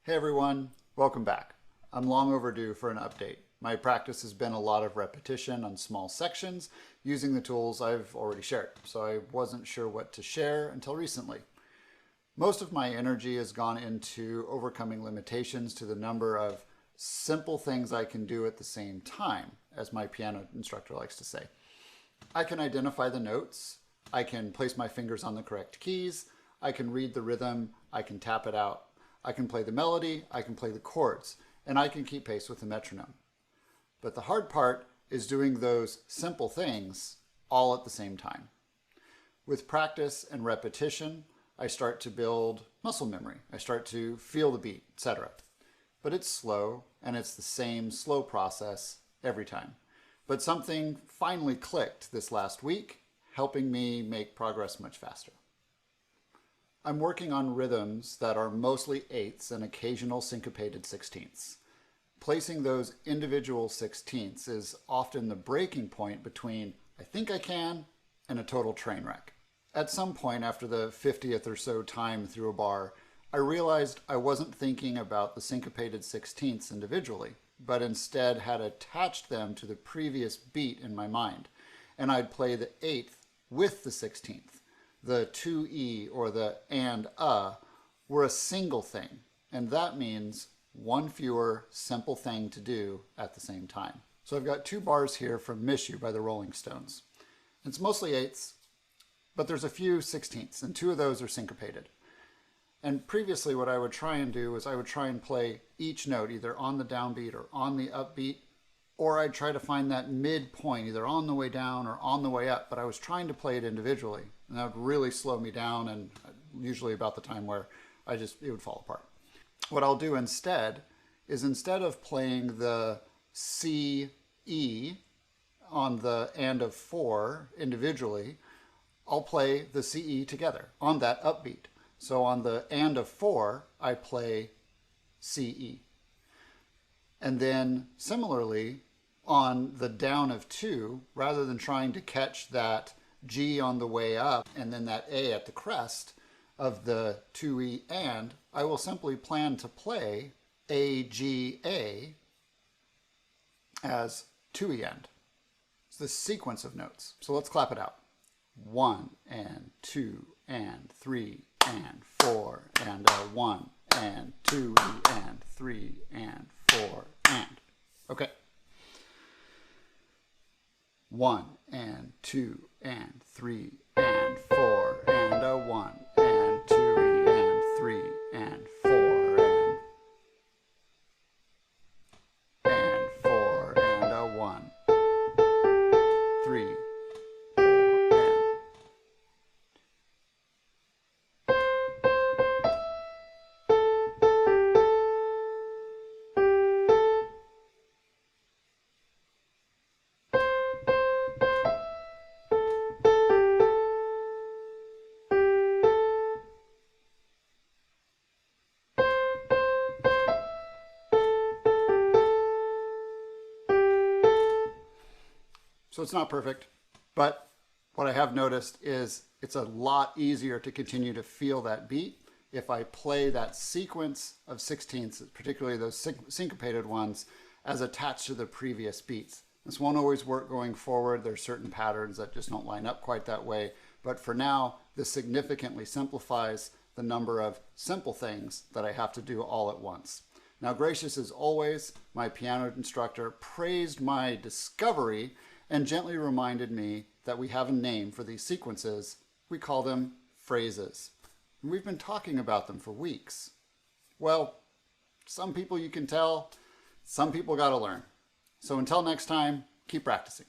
Hey everyone, welcome back. I'm long overdue for an update. My practice has been a lot of repetition on small sections using the tools I've already shared, so I wasn't sure what to share until recently. Most of my energy has gone into overcoming limitations to the number of simple things I can do at the same time, as my piano instructor likes to say. I can identify the notes, I can place my fingers on the correct keys, I can read the rhythm, I can tap it out. I can play the melody, I can play the chords, and I can keep pace with the metronome. But the hard part is doing those simple things all at the same time. With practice and repetition, I start to build muscle memory. I start to feel the beat, etc. But it's slow, and it's the same slow process every time. But something finally clicked this last week, helping me make progress much faster. I'm working on rhythms that are mostly eighths and occasional syncopated sixteenths. Placing those individual sixteenths is often the breaking point between I think I can and a total train wreck. At some point after the 50th or so time through a bar, I realized I wasn't thinking about the syncopated sixteenths individually, but instead had attached them to the previous beat in my mind, and I'd play the eighth with the 16th. The 2E or the and were a single thing, and that means one fewer simple thing to do at the same time. So I've got two bars here from Miss You by the Rolling Stones. It's mostly eighths, but there's a few sixteenths, and two of those are syncopated. And previously what I would try and do is I would try and play each note either on the downbeat or on the upbeat, or I'd try to find that midpoint either on the way down or on the way up, but I was trying to play it individually. And that would really slow me down, and usually about the time where it would fall apart. What I'll do instead is instead of playing the C, E on the and of 4 individually, I'll play the C, E together on that upbeat. So on the and of 4, I play C, E. And then similarly, on the down of 2, rather than trying to catch that G on the way up and then that A at the crest of the 2E and, I will simply plan to play A, G, A as 2E end. It's the sequence of notes. So let's clap it out. 1 and 2 and 3 and 4 and a 1 and 2E and 3 and 4 and. Okay. 1 and 2 and 3 and 4 and a 1 and 2 and 3 and 4 and 4 and a 1 3 4 and. So it's not perfect, but what I have noticed is it's a lot easier to continue to feel that beat if I play that sequence of sixteenths, particularly those syncopated ones, as attached to the previous beats. This won't always work going forward. There's certain patterns that just don't line up quite that way. But for now, this significantly simplifies the number of simple things that I have to do all at once. Now, gracious as always, my piano instructor praised my discovery and gently reminded me that we have a name for these sequences. We call them phrases. And we've been talking about them for weeks. Well, some people you can tell, some people gotta learn. So until next time, keep practicing.